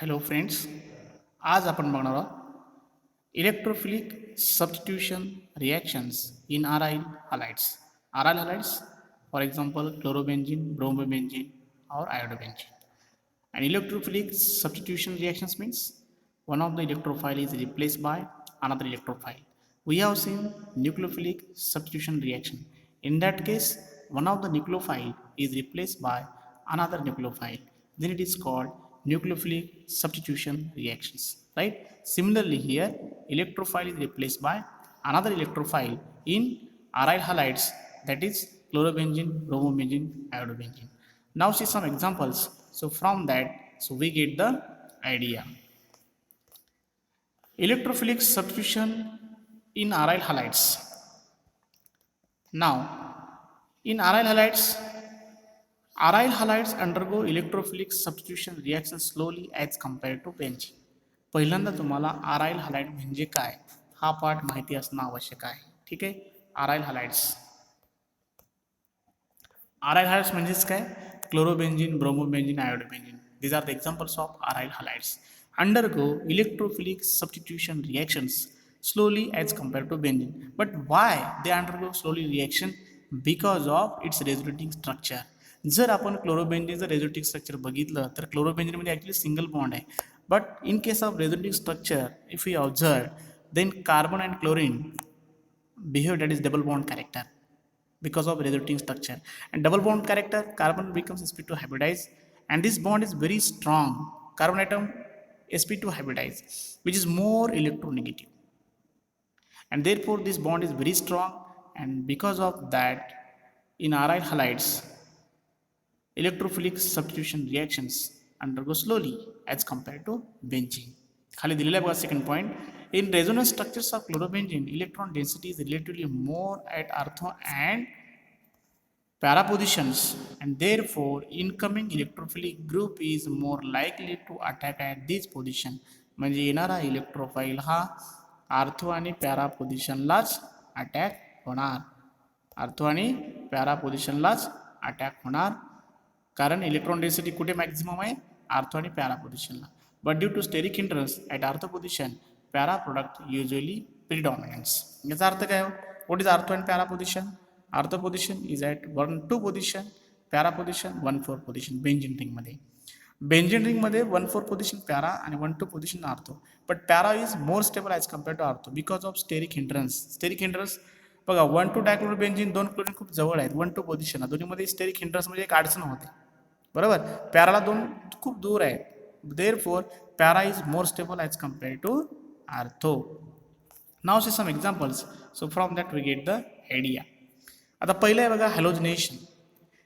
Hello friends, आज आपण बघणार आहोत electrophilic substitution reactions in aryl halides. Aryl halides, for example, chlorobenzene, bromobenzene, or iodobenzene. And electrophilic substitution reactions means one of the electrophile is replaced by another electrophile. We have seen nucleophilic substitution reaction. In that case, one of the nucleophile is replaced by another nucleophile. Then it is called nucleophilic substitution reactions. Right? Similarly, here electrophile is replaced by another electrophile in aryl halides, that is chlorobenzene, bromobenzene, iodobenzene. Now see some examples. So from that, so we get the idea. Electrophilic substitution in aryl halides. Now, in aryl halides undergo electrophilic substitution reaction slowly as compared to benzene. पहिल्यांदा तुम्हाला aryl halide म्हणजे काय हा part माहिती असणं आवश्यक आहे. ठीक आहे. aryl halides म्हणजेच काय? क्लोरोबेन्झीन, ब्रोमोबेन्झीन, आयोडोबेन्झीन. These are the examples of aryl halides. Undergo electrophilic substitution reactions slowly as compared to benzene. But why they undergo slowly reaction? Because of its resonating structure. जर आपण क्लोरोबेन्झीनचं रेझोनेटिंग स्ट्रक्चर बघितलं तर क्लोरोबेन्झीनमध्ये actually single bond आहे. But in case of resonating structure if you observe then carbon and chlorine behave that is double bond character because of resonating structure, and double bond character carbon becomes sp2 hybridized, and this bond is very strong. Carbon atom sp2 hybridized, which is more electronegative, and therefore this bond is very strong, and because of that in aryl halides electrophilic substitution reactions undergo slowly as compared to benzene. खाली दिलेला आहे बघा second point. In resonance structures of chlorobenzene electron density is relatively more at ortho and para positions, and therefore incoming electrophilic group is more likely to attack at this position. म्हणजे येणारा इलेक्ट्रोफाईल हा ortho आणि para पोझिशनलाच attack होणार. Ortho आणि para पोझिशनलाच attack होणार, कारण इलेक्ट्रॉन डेन्सिटी कुठे मॅक्झिमम आहे? आर्थो आणि पॅरा पोझिशनला. But due to steric hindrance at ortho position para product usually predominance. याचा अर्थ काय हो? What is ortho and para position? Ortho position is at 1,2 position, para position 1,4 position. Benzene रिंगमध्ये benzene 1,4 position para आणि 1,2 position ortho. But para is more stable as compare to ortho because of steric hindrance. Steric hindrance बघा, 1,2 डायक्लोरोबेन्झीन, 2 chlorine खूप जवळ आहेत 1,2 पोझिशनला. दोन्हीमध्ये steric hindrance म्हणजे एक अडचण होते, बरोबर. पॅराला 2 खूप दूर आहेत. Therefore para is more stable as compare to ortho. Now see some examples. So from that we get the idea. आता पहिलं आहे बघा halogenation.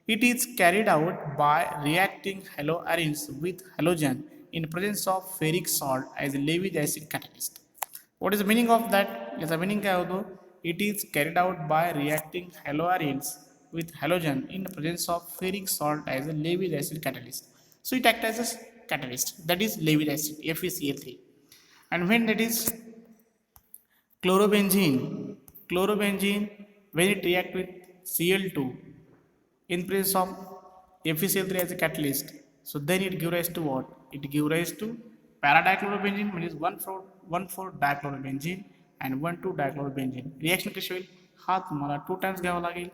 It is carried out by reacting haloarenes with halogen in presence of ferric salt as Lewis acid catalyst. What is the meaning of that? याचा meaning काय होतो? It is carried out by reacting haloarenes with halogen in the presence of ferric salt as a Lewis acid catalyst. So it acts as a catalyst, that is Lewis acid, FeCl3. And when that is chlorobenzene, when it react with Cl2 in presence of FeCl3 as a catalyst, so then it gives rise to what? It gives rise to para-dichlorobenzene, which is 1,4-dichlorobenzene and 1,2-dichlorobenzene. Reaction कशी होईल? हा तुम्हाला 2 times घ्यावा लागेल,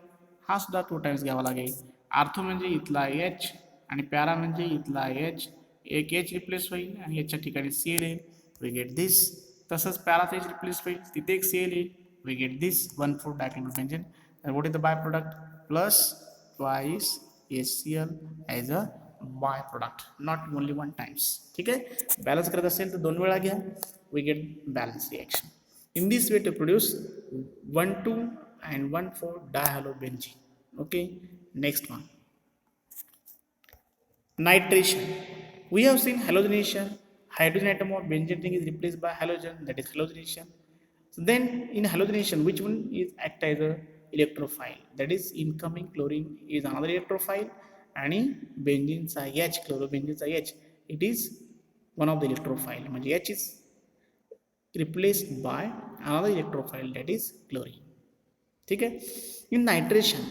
हा सुद्धा 2 times घ्यावा लागेल. आर्थो म्हणजे इथला H आणि पॅरा म्हणजे इथला H. एक H रिप्लेस होईल आणि याच्या ठिकाणी Cl येईल, वी गेट दिस. तसंच पॅराचा H रिप्लेस होईल, तिथे एक Cl येईल, we get this 1,4-dichlorobenzene. And what is the byproduct? Plus twice HCl as a byproduct, not only 1 times. ठीक आहे. बॅलन्स करत असेल तर 2 वेळा घ्या, we get balance reaction. In this way to produce 1,2 and 1,4-dihaloobenzene. Okay, next one, nitration. We have seen halogenation. Hydrogen atom of benzene ring is replaced by halogen, that is halogenation. So then in halogenation, which one is act as a electrophile? That is incoming chlorine is another electrophile, आणि बेंझिनचा H, क्लोरोबेंझिनचा H, it is one of the electrophile. म्हणजे H is replaced by another electrophile, that is chlorine. ठीक है. In nitration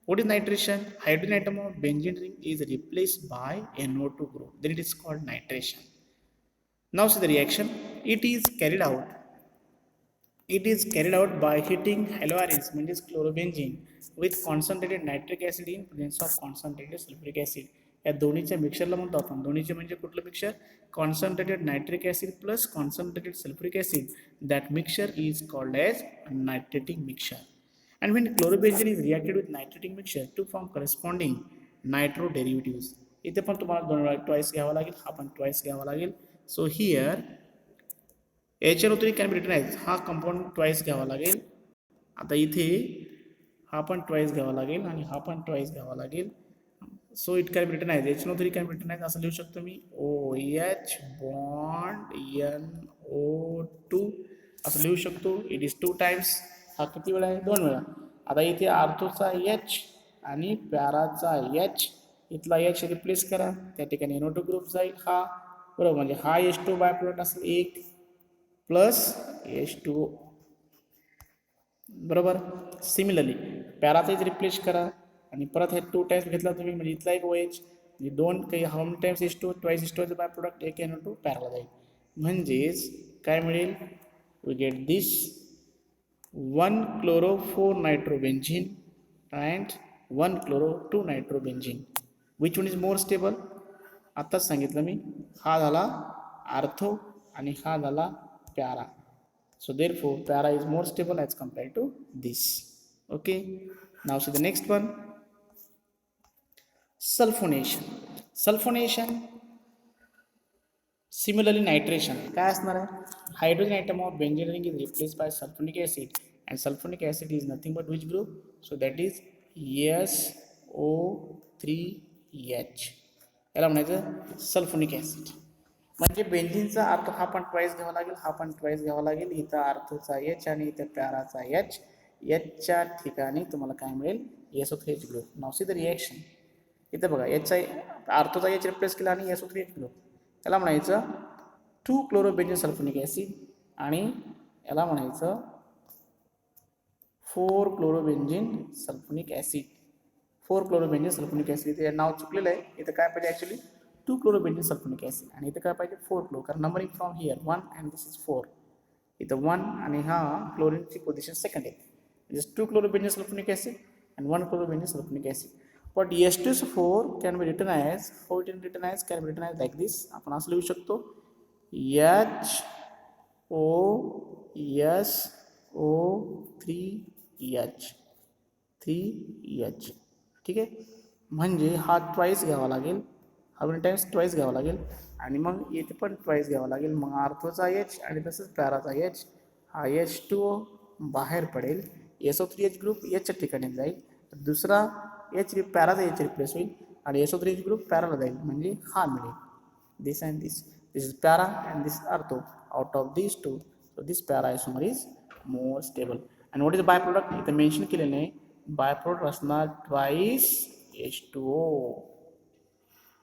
What is nitration? Hydrogen atom of benzene ring is replaced by NO2 group. Then it is called nitration. Now see the reaction. It is carried out. It is carried out by heating haloarenes, means chlorobenzene, with concentrated nitric acid in presence of concentrated sulfuric acid. या दोन्हीच्या मिक्सरला म्हणतो आपण. दोन्हीचे म्हणजे कुठलं mixture? Concentrated nitric acid plus concentrated sulphuric acid. That mixture is called as nitrating mixture. And when chlorobenzene is reacted with nitrating mixture to form corresponding nitro derivatives. इथे पण तुम्हाला दोन वेळा ट्वाइस घ्यावा लागेल, हा पण ट्वाइस घ्यावा लागेल. So here HNO3 can be written as, हा कंपाऊंड ट्वाइस घ्यावा लागेल. आता इथे हा पण ट्वाइस घ्यावा लागेल आणि हा पण ट्वाइस घ्यावा लागेल. So it can be written as HNO3 can be written as असं लिहू शकतो मी OH बॉन्ड NO2 असं लिहू शकतो. It is 2 times. हा किती वेळा आहे? 2 वेळा. आता इथे आर्थोचा H आणि पॅराचा H, इथला H रिप्लेस करा, त्या ठिकाणी NO2 ग्रुप जाईल हा, बरोबर. म्हणजे हा H2 बाय प्रोडक्ट असेल 1 प्लस H2O, बरोबर. सिमिलरली पॅराचाच रिप्लेस करा आणि परत हे 2 टाइम्स घेतला तुम्ही, म्हणजे इथला एक OH, म्हणजे 2 काही how many times H2, twice H2 byproduct, एक NO2 पॅराला जाईल. म्हणजेच काय मिळेल? We get this 1 chloro 4 nitrobenzene and 1 chloro 2 nitrobenzene. Which one is more stable? आताच सांगितलं मी, हा झाला आर्थो आणि हा झाला para. So therefore para is more stable as compared to this. Okay, now see the next one, sulfonation. Sulfonation, similarly nitration. काय असणार आहे? Hydrogen atom of benzene ring is replaced by sulfonic acid, and sulfonic acid is nothing but which group? So that is SO3H. याला म्हणायचं sulphonic acid. म्हणजे बेंझिनचा अर्थ हा पण twice घ्यावा लागेल, हा पण ट्वाइस घ्यावा लागेल. इथं आर्थोचा H आणि इथं पॅराचा H. Hच्या ठिकाणी तुम्हाला काय मिळेल? SO3H group. Now see the reaction. इथं बघा Hचा आर्थोचा H रिप्लेस केला आणि SO3H ग्रुप. याला म्हणायचं 2 क्लोरोबेंझिन सल्फोनिक ॲसिड आणि याला म्हणायचं 4 chlorobenzene sulphonic acid. 4 chlorobenzene sulphonic acid. इथे नाव चुकलेलं आहे. इथं काय पाहिजे ॲक्च्युली 2 क्लोरोबेंझिन सल्फोनिक ॲसिड आणि इथं काय पाहिजे 4 क्लो, कारण numbering from here 1 and this is 4. इथं 1 आणि हा क्लोरीनची पोझिशन सेकंड आहे. म्हणजे 2 क्लोरोबेंझिन sulphonic acid and 1 chlorobenzene sulfonic acid. But H2SO4 can be written as, how it can be written as? Can be written as like this. आपण असं लिहू शकतो HOSO3H 3H. ठीक आहे. म्हणजे हा ट्वाइस घ्यावा लागेल, हा मेनी टाइम्स ट्वाइस घ्यावा लागेल आणि मग इथे पण ट्वाइस घ्यावा लागेल. मग आर्थोचा H आणि तसंच पॅराचा H, हा H2O बाहेर पडेल. SO3H ग्रुप Hच्या ठिकाणी जाईल, दुसरा H पॅराचा H रिप्लेस होईल आणि SO3H ग्रुप पॅराला जाईल, म्हणजे हा मिळेल. This and this, this is para and this ortho. Out of this two, so this para isomer is more stable. And what is by product? इथं मेन्शन केलेलं नाही. By product असणार ट्वाइस H2O.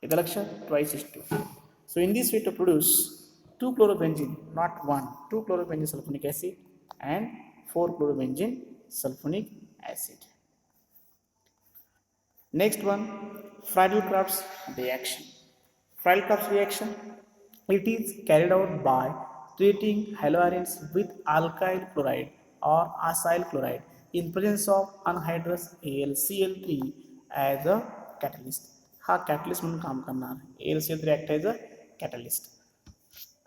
इथं लक्षात, twice H2O. So in this way to produce 2 chlorobenzene, not 1, 2 chlorobenzene sulfonic acid and 4 chlorobenzene sulfonic acid. Next one, Friedel-Crafts reaction. Friedel-Crafts reaction, it is carried out by treating haloarenes with alkyl chloride or acyl chloride in presence of anhydrous AlCl3 as a catalyst. हा catalyst म्हणून काम करणार. AlCl3 act as a catalyst.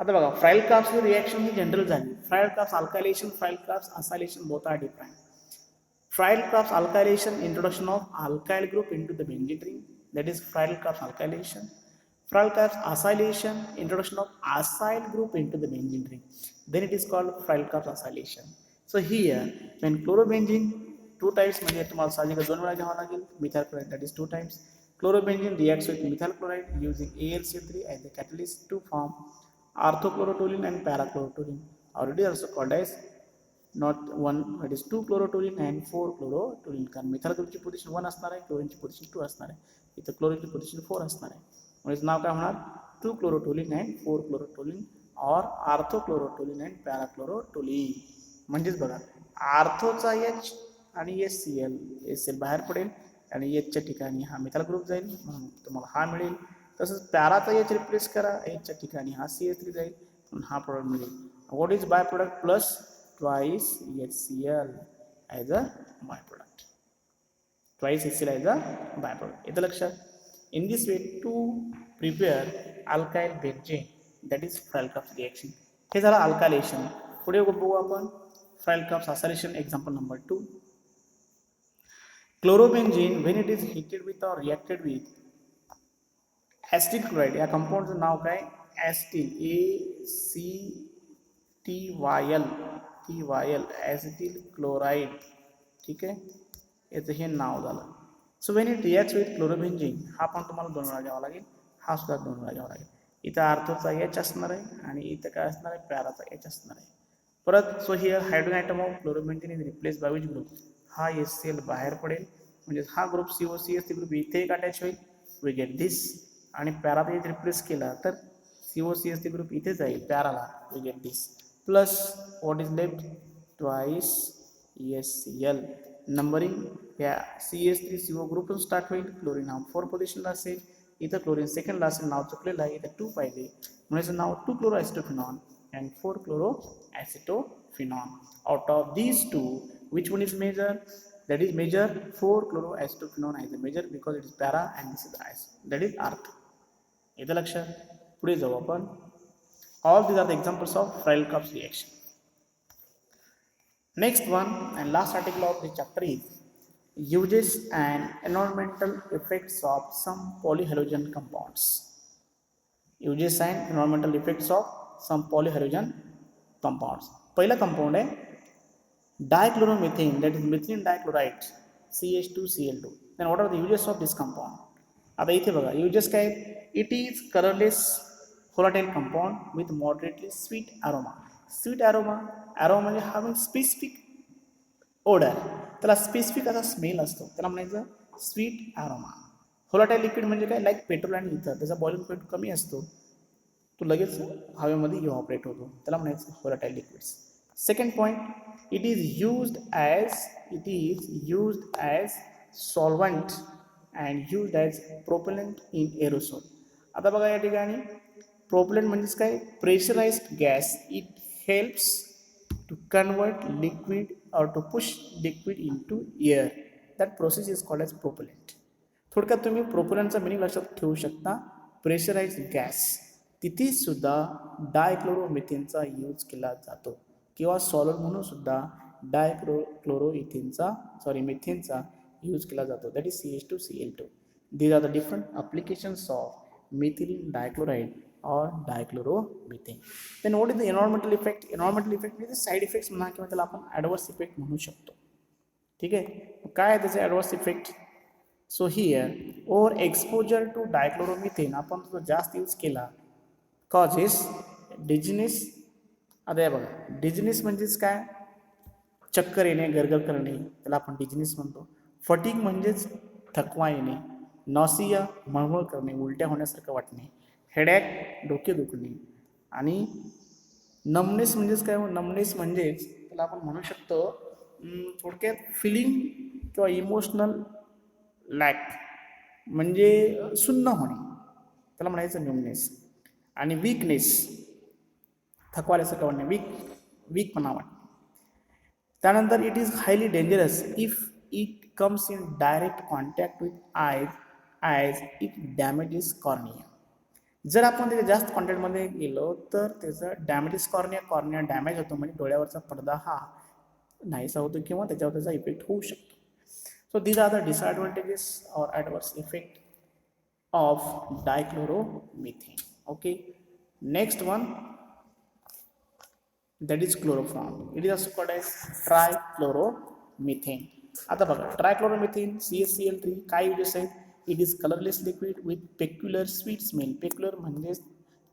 आता बघा, Friedel Crafts reaction ही general झाली. Friedel Crafts alkylation, Friedel Crafts acylation, both are different. Friedel-Crafts alkylation, introduction of alkyl group into the benzene ring, that is Friedel-Crafts alkylation. Friedel-Crafts acylation, introduction of acyl group into the benzene ring, then it is called Friedel-Crafts acylation. So here when chlorobenzene 2 times, म्हणजे तुम्हाला साहजिकच 2 वेळा घ्यावा लागेल, methyl chloride, that is 2 times. Chlorobenzene reacts with methyl chloride using AlCl3 as the catalyst to form orthochlorotoluene and parachlorotoluene, or it is also called as not 1, that is 2 chlorotoluene and 4 chlorotoluene. कारण methyl ग्रुपची position 1 असणार आहे, क्लोरीनची position 2 असणार आहे, इथं क्लोरीनची position 4 असणार आहे. म्हणजे नाव काय होणार 2 chlorotoluene and 4 chlorotoluene or orthochlorotoluene and parachlorotoluene. म्हणजेच बघा, आर्थोचा H आणि HCl बाहेर पडेल, आणि एचच्या ठिकाणी हा मिथाइल ग्रुप जाईल म्हणून तुम्हाला हा मिळेल. तसंच पॅराचा एच रिप्लेस करा, एचच्या ठिकाणी हा CH3 जाईल म्हणून हा प्रोडक्ट मिळेल. What is by product? Plus twice HCl as a by product. Twice HCl as a by product. येतं लक्षात? In this way to prepare alkyl benzene, that is Frey-Kaps reaction. हे झालं अल्कायलेशन. पुढे बघू आपण Frey-Kaps acylation example number 2. Chlorobenzene when it is heated with or reacted with acetyl chloride, या कंपाऊंडचं नाव काय? Acetyl, ACTYL acetyl chloride. ठीक आहे, याचं हे नाव झालं. So when it reacts with chlorobenzene, हा पण तुम्हाला 2 वेळा घ्यावा लागेल, हा सुद्धा 2 वेळा घ्यावा लागेल. इथं आर्थोचा H असणार आहे आणि इथं काय असणार आहे? पॅराचा H असणार आहे. परत so here hydrogen atom of chlorobenzene is replace by which group? हा HCl बाहेर पडेल, म्हणजे हा ग्रुप COCH ग्रुप इथे एक अटॅच होईल, वी गेट दिस. आणि पॅराचा इथे रिप्लेस केला तर COCH ग्रुप इथे जाईल पॅराला, we get this. Plus what is left? Twice HCl. Numbering या CH3CO ग्रुपून स्टार्ट होईल, क्लोरीन हा 4 पोझिशनला असेल, इथं क्लोरीन सेकंडला असेल, नाव चुकलेलं आहे, इथं 2 पाहिजे म्हणजे नाव 2 क्लोरोॲसिटोफिनॉन and 4 chloroacetophenone. Out of these two, which one is major? That is major 4 chloroacetophenone is a major because it is para and this is ice. That is earth. येतं लक्षात? पुढे जाऊ आपण. All these are the examples of Frey-Kaps reaction. Next one and last article of the chapter is uses and environmental effects of some polyhalogen compounds. Uses and environmental effects of some polyhalogen compounds. पहिला compound आहे dichloromethane, that is methylene dichloride, CH2Cl2. Then what are the uses of this compound? आता इथे बघा uses काय? It is colorless volatile compound with moderately sweet aroma. Sweet aroma म्हणजे having specific odor, त्याला specific असा smell असतो, त्याला म्हणायचं स्वीट अरोमा. व्होलाटाईल लिक्विड म्हणजे काय? लाईक पेट्रोल आणि इथर, त्याचा बॉइलिंग पॉईंट कमी असतो, तो लगेच हवेमध्ये इव्हॉपरेट होतो, त्याला म्हणायचं volatile liquids. Second point, it is used as solvent and used as propellant in aerosol. आता बघा या ठिकाणी प्रोपेलंट म्हणजेच काय? Pressurised gas. It helps to convert liquid or to push liquid into air. That process is called as propellant. थोडक्यात तुम्ही प्रोपेलंटचा meaning लक्षात ठेवू शकता. प्रेशराइज्ड गॅस, तिथे सुद्धा डायक्लोरोमिथेनचा यूज केला जातो किंवा सॉल्व्हंट म्हणून सुद्धा मिथेनचा यूज केला जातो. That is CH2Cl2. These are the different applications of methylene dichloride or dichloromethane. Then what is the environmental effect? Environmental effect म्हणजे साईड इफेक्ट्स म्हणा किंवा त्याला आपण ॲडवर्स इफेक्ट म्हणू शकतो. ठीक आहे, काय आहे त्याचे adverse effect? So here over exposure to dichloromethane, आपण तो जास्त यूज केला, कॉजेस डिजिनेस. आता हे बघा, डिजिनेस म्हणजेच काय? चक्कर येणे, गरगर करणे, त्याला आपण डिजिनेस म्हणतो. फटीग म्हणजेच थकवा येणे, नॉसिया मळमळ करणे, उलट्या होण्यासारखं वाटणे, हेडॅक डोके दुखणे, आणि नमनेस म्हणजेच काय? नमनेस म्हणजेच त्याला आपण म्हणू शकतो थोडक्यात फिलिंग किंवा इमोशनल लॅक म्हणजे सुन्न होणे, त्याला म्हणायचं नमनेस. आणि वीकनेस, थकवाल्यासारखं वाटणे, वीकपणा वाटणे. त्यानंतर it is highly dangerous if it comes in direct contact with आयज ॲज इट डॅमेजेस कॉर्निया. जर आपण त्याच्या जास्त कॉन्टॅक्टमध्ये गेलो तर त्याचं डॅमेजेस कॉर्निया डॅमेज होतो, म्हणजे डोळ्यावरचा पडदा हा नाहीसा होतो किंवा त्याच्यावर त्याचा इफेक्ट होऊ शकतो. So these are the disadvantages or adverse effect of dichloromethane. Okay, next one, that is chloroform. It is also called as trichloromethane. आता बघा, ट्रायक्लोरोमिथेन CHCl3 काय यूजेस आहेत? It is colourless liquid with peculiar sweet smell. Peculiar म्हणजे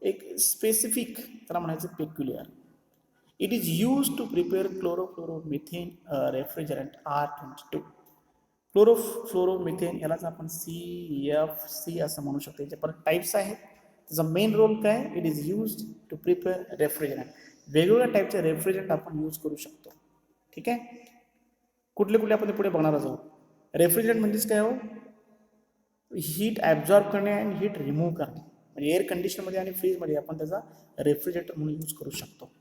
एक specific, त्याला म्हणायचं peculiar. It is use to prepare chlorofluoromethane refrigerant R22. Chlorofluoromethane यालाच आपण CFC असं म्हणू शकतो. याचे परत टाईप्स आहेत. त्याचा मेन रोल काय? It is use to prepare refrigerant. वेगवेगळ्या टाईपचे रेफ्रिजरंट आपण यूज करू शकतो. ठीक आहे, कुठले आपण पुढे बघणार आहोत. रेफ्रिजरंट म्हणजेच काय हो, हीट ॲब्झॉर्ब करणे आणि हीट रिमूव्ह करणे. म्हणजे एअर कंडिशनरमध्ये आणि फ्रीजमध्ये आपण त्याचा रेफ्रिजरेटर म्हणून यूज करू शकतो.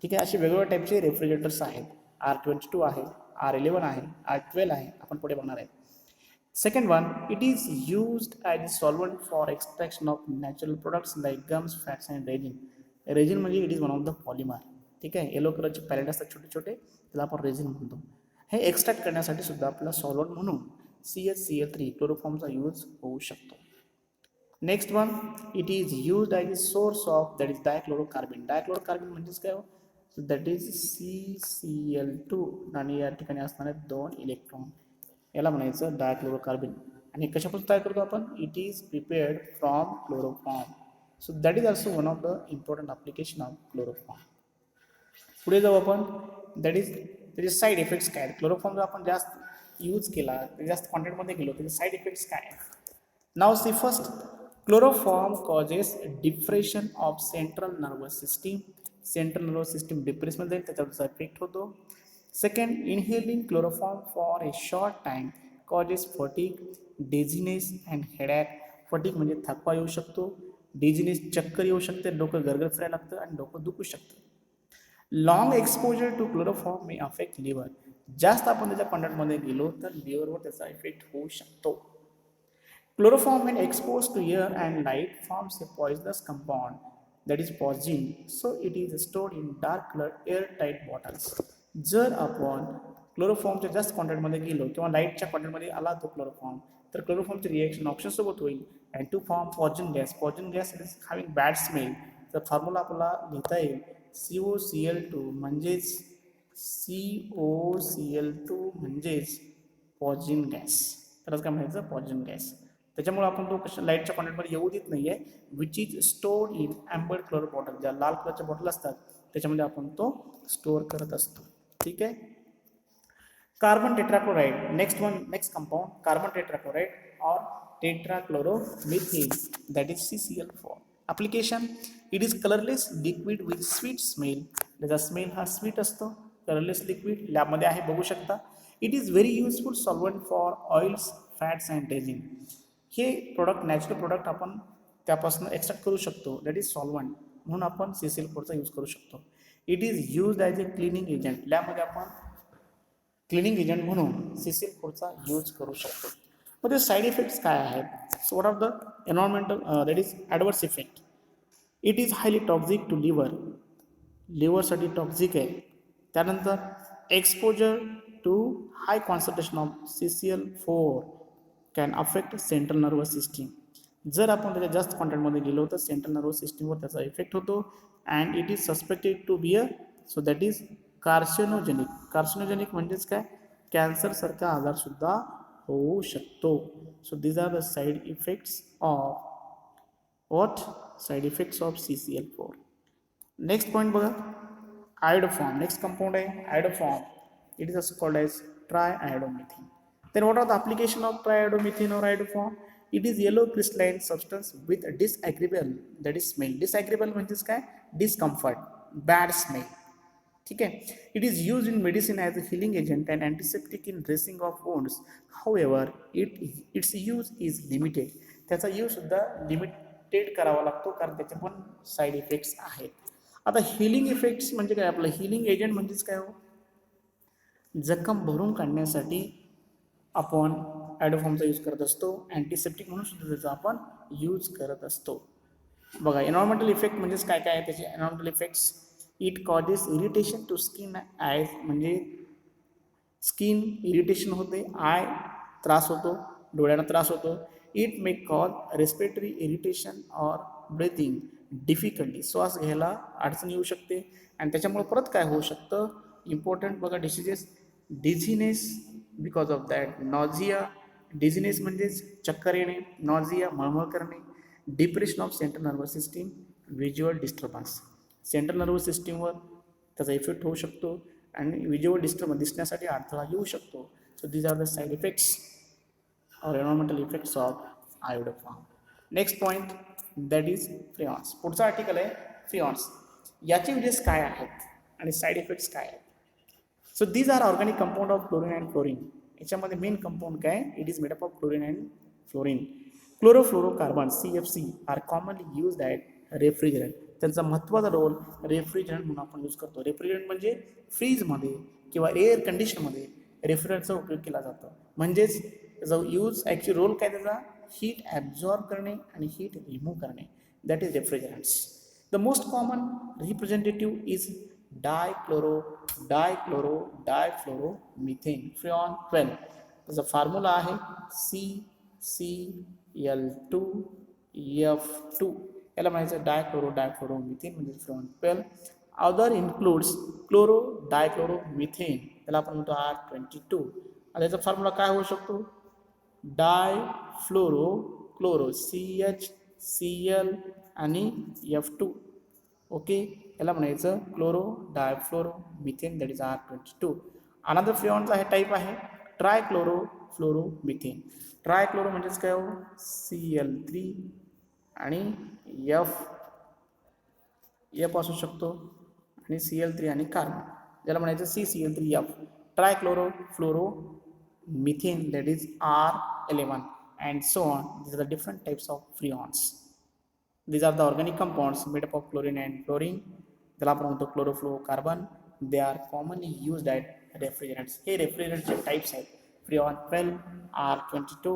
ठीक आहे, असे वेगवेगळ्या टाईपचे रेफ्रिजरेटर्स आहेत. R22 आहे, R11 आहे, R12 आहे, आपण पुढे बघणार आहे. Second one, it is used as a solvent for extraction of natural products like gums, fats and resin. Resin म्हणजे it is one of the polymer. ठीक आहे, येलो कलरचे पॅलेट असतात छोटे छोटे, त्याला आपण रेजिन म्हणतो. हे एक्स्ट्रॅक्ट करण्यासाठी सुद्धा आपल्याला सॉल्वंट म्हणून CHCl3 क्लोरोफॉर्मचा यूज होऊ शकतो. Next one, it is used as a source of that is dichlorocarbene. Dichlorocarbene म्हणजेच काय हो, सो दॅट इज CCl2 आणि या ठिकाणी असणारे 2 इलेक्ट्रॉन, याला म्हणायचं डायक्लोरोकार्बिन. आणि कशापासून तयार करतो आपण, it is prepared from chloroform. So that is also one of the important application of chloroform. पुढे जाऊ आपण, दॅट इज त्याचे साईड इफेक्ट्स काय आहेत. क्लोरोफॉर्म जर आपण जास्त यूज केला, जास्त क्वांटिटीमध्ये गेलो, त्याचे साईड इफेक्ट्स काय आहेत. Now see first, chloroform causes depression of central nervous system. Central nervous system डिप्रेसमध्ये जाईल, त्याचा इफेक्ट होतो. Second, inhaling chloroform for a short time causes fatigue, dizziness and headache. Fatigue म्हणजे थकवा येऊ शकतो, डिझिनेस चक्कर येऊ शकते, डोकं गरगर फिरायला लागतं आणि डोकं दुखू शकतं. Long exposure to chloroform may affect liver. जास्त आपण त्याच्या कंटेंटमध्ये गेलो तर लिव्हरवर त्याचा इफेक्ट होऊ शकतो. Chloroform when exposed to air and light forms a poisonous compound that is poison, so it is stored in dark colored airtight bottles. जर आपण क्लोरोफॉर्मच्या जास्त क्वांटिटीमध्ये गेलो किंवा लाईटच्या क्वांटिटीमध्ये आला तो क्लोरोफॉर्म, तर क्लोरोफॉर्मचे रिएक्शन ऑक्सिजनसोबत होईल and to form poison gas. Poison gas is having bad smell. तर फॉर्म्युला आपल्याला लिहिता येईल COCl2 म्हणजेच COCl2 म्हणजेच पॉइझन गॅस. तरच काय म्हणायचं, पॉइझन गॅस. त्याच्यामुळे आपण तो कशा लाईटच्या क्वांटिटीमध्ये येऊ देत नाही आहे. Which is stored in amber colour bottle. ज्या लाल कलरच्या बॉटल असतात त्याच्यामध्ये आपण तो स्टोअर करत असतो. ठीक आहे. Carbon tetrachloride, next compound, carbon tetrachloride और tetrachloromethane, that is CCl4. Application, it is colourless liquid with sweet smell. त्याचा स्मेल हा स्वीट असतो. कलरलेस लिक्विड लॅबमध्ये आहे, बघू शकता. It is very useful solvent for oils, fats and resin. हे product, natural product आपण त्यापासून एक्स्ट्रॅक्ट करू शकतो, दॅट इज सॉल्वंट, म्हणून आपण CCl4चा यूज करू शकतो. It is used as a cleaning agent. लॅबमध्ये आपण क्लिनिंग एजंट म्हणून CCl4चा यूज करू शकतो. मग ते साईड इफेक्ट्स काय आहेत. So what of the environmental that is adverse effect. It is highly toxic to liver. लिव्हरसाठी टॉक्झिक आहे. त्यानंतर exposure to high concentration of CCl4 can affect central nervous system. जर आपण त्याच्या जास्त क्वांटिटीमध्ये गेलो तर सेंट्रल नर्वस सिस्टीमवर त्याचा इफेक्ट होतो. And it is suspected to be so that is carcinogenic. Carcinogenic म्हणजेच काय, कॅन्सरसारखा आजारसुद्धा होऊ शकतो. So these are the side effects of side effects of CCl4. Next point बघा, आयोडोफॉर्म. नेक्स्ट कंपाऊंड आहे iodoform. It is also called as triiodomethane. Then what are the application of triiodomethane or iodoform? It is yellow crystalline substance with a disagreeable, that is smell. Disagreeable म्हणजेच काय, discomfort, bad smell. ठीक आहे. It is use in medicine as a healing agent and antiseptic in dressing of wounds. However its use is limited. त्याचा use सुद्धा limited करावा लागतो, कारण त्याचे पण साईड इफेक्ट्स आहेत. आता हिलिंग इफेक्ट्स म्हणजे काय, आपलं हिलिंग एजंट म्हणजेच काय हो, जखम भरून काढण्यासाठी आपण ॲडोफॉर्मचा यूज करत असतो. अँटीसेप्टिक म्हणून सुद्धा त्याचा आपण यूज करत असतो. बघा, एन्व्हायरमेंटल इफेक्ट म्हणजेच काय काय आहे त्याचे environmental effects. It causes irritation to skin eye, म्हणजे स्किन इरिटेशन होते, आय त्रास होतो, डोळ्यांना त्रास होतो. It may cause respiratory irritation or breathing difficulty. श्वास घ्यायला अडचण येऊ शकते. आणि त्याच्यामुळे परत काय होऊ शकतं, इम्पॉर्टंट बघा, diseases, dizziness because of that, nausea. Dizziness म्हणजेच चक्कर येणे, नॉझिया मळमळ करणे, depression of central nervous system, visual disturbance. Central nervous सिस्टीमवर त्याचा इफेक्ट होऊ शकतो आणि व्हिज्युअल डिस्टर्बन्स दिसण्यासाठी अडथळा येऊ शकतो. So these are the side effects और environmental effects of iodoform. Next point, that is freons. पुढचा आर्टिकल आहे फ्रिऑन्स. याचे युजेस काय आहेत आणि साईड इफेक्ट्स काय आहेत. So these are organic compound of chlorine and fluorine. याच्यामध्ये मेन कंपाऊंड काय, it is made up of chlorine and fluorine. Chlorofluorocarbon CFC are commonly use at refrigerant. त्यांचा महत्त्वाचा रोल रेफ्रिजरंट म्हणून आपण यूज करतो. Refrigerant म्हणजे फ्रीजमध्ये किंवा एअर कंडिशनमध्ये रेफ्रिजरंटचा उपयोग केला जातो. म्हणजेच त्याचा यूज ॲक्च्युअली रोल काय त्याचा, हीट ॲब्झॉर्ब करणे आणि हीट रिमूव्ह करणे, that is refrigerants. The most common representative is difluoromethane freon 12. त्याचा फॉर्म्युला आहे CCl2F2. याला म्हणायचं डायफ्लोरोमिथेन म्हणजे फ्रिऑन 12. अदर इन्क्लूड्स डायक्लोरोमिथेन, त्याला आपण म्हणतो R22. आणि त्याचा फॉर्म्युला काय होऊ शकतो, डायफ्लोरो CHCl आणि F2. ओके, याला म्हणायचं डायफ्लोरोमिथेन, दॅट इज R22. अनदर फ्रिऑनचा हे टाईप आहे ट्रायक्लोरोफ्लोरोमिथेन. ट्रायक्लोरो म्हणजेच काय हो, Cl3 आणि F असू शकतो आणि Cl3 आणि कार्बन, ज्याला म्हणायचं CCl3F. Trichlorofluoromethane, that is R11 and so on. These are the different types of freons. These are the organic compounds made up of chlorine and fluorine. त्याला आपण म्हणतो chlorofluorocarbon. They are commonly used at refrigerants. हे रेफ्रिजरंटचे types आहेत, फ्रिऑन 12, R22,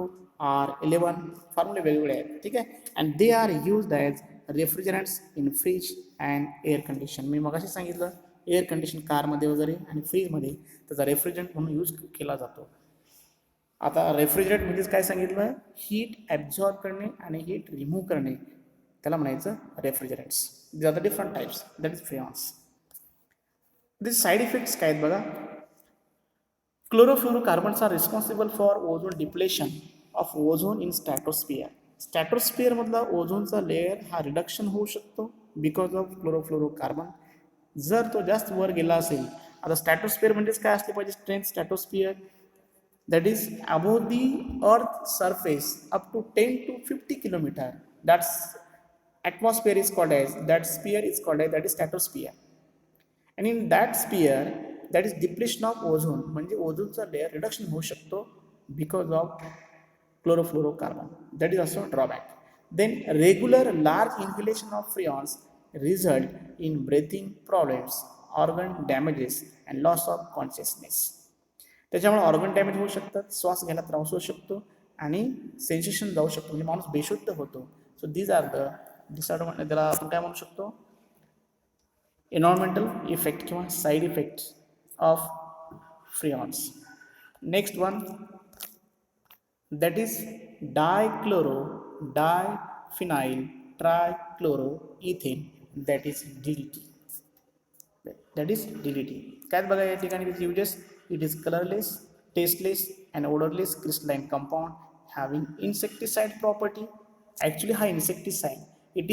R11. फॉर्म्युले वेगवेगळे आहेत, ठीक आहे. And they are used as refrigerants in fridge and air condition. मी मगाशी सांगितलं एअर कंडिशन कारमध्ये वगैरे आणि फ्रीजमध्ये त्याचा रेफ्रिजरंट म्हणून यूज केला जातो. आता रेफ्रिजरेट म्हणजेच काय सांगितलं, हीट ॲब्झॉर्ब करणे आणि हीट रिमूव्ह करणे, त्याला म्हणायचं refrigerants. These are the different types, that is freons. This side effects काय आहेत बघा. Chlorofluorocarbons are responsible for ozone depletion of ozone in stratosphere. स्ट्रॅटोस्फिअरमधला ओझोनचा लेअर हा रिडक्शन होऊ शकतो बिकॉज ऑफ क्लोरोफ्लोरोकार्बन. जर तो जास्त वर गेला असेल, आता स्ट्रॅटोस्फिअर म्हणजेच काय असले पाहिजे, strength स्ट्रॅटोस्फिअर that is above the earth surface up to 10 to 50 kilometer. That's atmosphere is called as, that sphere is called as, that is stratosphere. And in that sphere, that is depletion of ozone, म्हणजे ओझोनचा layer reduction होऊ शकतो because of chlorofluorocarbon. That is also a drawback. Then regular large inhalation of freons result in breathing problems, organ damages and loss of consciousness. त्याच्यामुळे organ damage होऊ शकतात, श्वास घ्यायला त्रास होऊ शकतो आणि सेन्सेशन जाऊ शकतो, म्हणजे माणूस बेशुद्ध होतो. So these are the disadvantage, त्याला आपण काय म्हणू शकतो, एन्व्हायरमेंटल इफेक्ट किंवा side effect of freons. Next one, that is diphenyl trichloroethane, that is DDT. That is DDT. काय बघा या ठिकाणी त्याचे uses. It is colorless, tasteless and odorless crystalline compound having insecticide property. Actually हा insecticide, it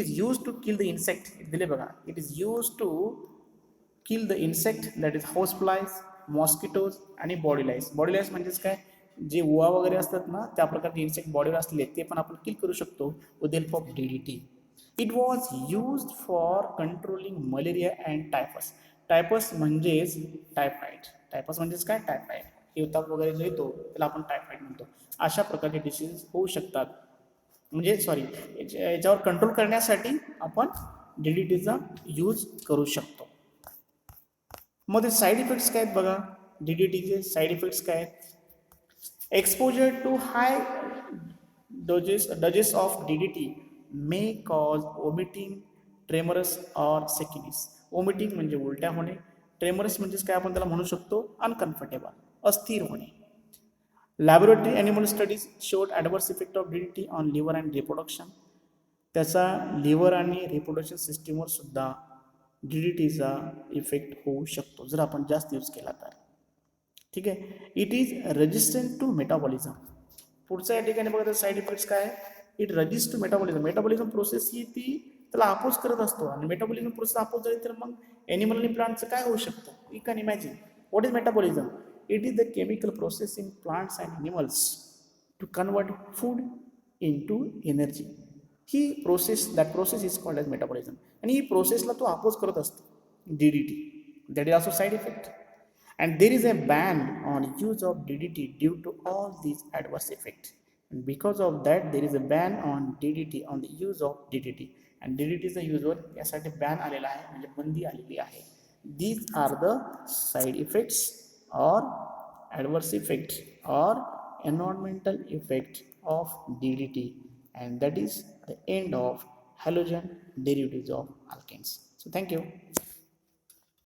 is used to kill the insect. दिले बघा, it is used to kill the insect, that is house flies, mosquitoes आणि body lice. body lice म्हणजेच काय, जे उवा वगैरे असतात ना, त्या प्रकारचे इन्सेक्ट बॉडीवर असलेले ते पण आपण किल करू शकतो with the help of DDT. It was used for controlling malaria and typhus. Typhus म्हणजेच टायफॉइड. टायफस म्हणजेच काय, टायफॉइड. हिवताप वगैरे जो येतो त्याला आपण टायफॉइड म्हणतो. अशा प्रकारचे डिसीज होऊ शकतात, म्हणजे याच्यावर कंट्रोल करण्यासाठी आपण DDTचा यूज करू शकतो. मग ते साईड इफेक्ट्स काय आहेत बघा, DDTचे साईड इफेक्ट्स काय आहेत. Exposure to high doses of DDT may cause vomiting, tremors और सिकनेस. वॉमिटिंग म्हणजे उलट्या होणे, ट्रेमरस म्हणजेच काय आपण त्याला म्हणू शकतो अनकम्फर्टेबल, अस्थिर होणे. Laboratory animal studies showed adverse effect of DDT on liver and reproduction. त्याचा लिव्हर आणि रिप्रोडक्शन सिस्टीमवर सुद्धा DDTचा इफेक्ट होऊ शकतो जर आपण जास्त यूज केला तर, ठीक आहे. It is resistant to metabolism. पुढच्या या ठिकाणी बघा साईड इफेक्ट्स काय आहे. It resist to metabolism. Metabolism process ही ती त्याला अपोज करत असतो आणि मेटाबॉलिझम प्रोसेस अपोज झाली तर मग ॲनिमल आणि प्लांटचं काय होऊ शकतं. You can imagine what is metabolism. It is the chemical process in plants and animals to convert food into energy. ही process, that process is called as metabolism. आणि ही प्रोसेसला तो अपोज करत असतो DDT. That is also side effect. and there is a ban on use of DDT due to all these adverse effects. And because of that, there is a ban on DDT, on the use of DDT. And DDT चा यूजवर यासाठी ban आलेला आहे, म्हणजे बंदी आलेली आहे. These are the side effects or adverse effects or environmental effect of DDT, and that is the end of halogen derivatives of alkanes. So thank you.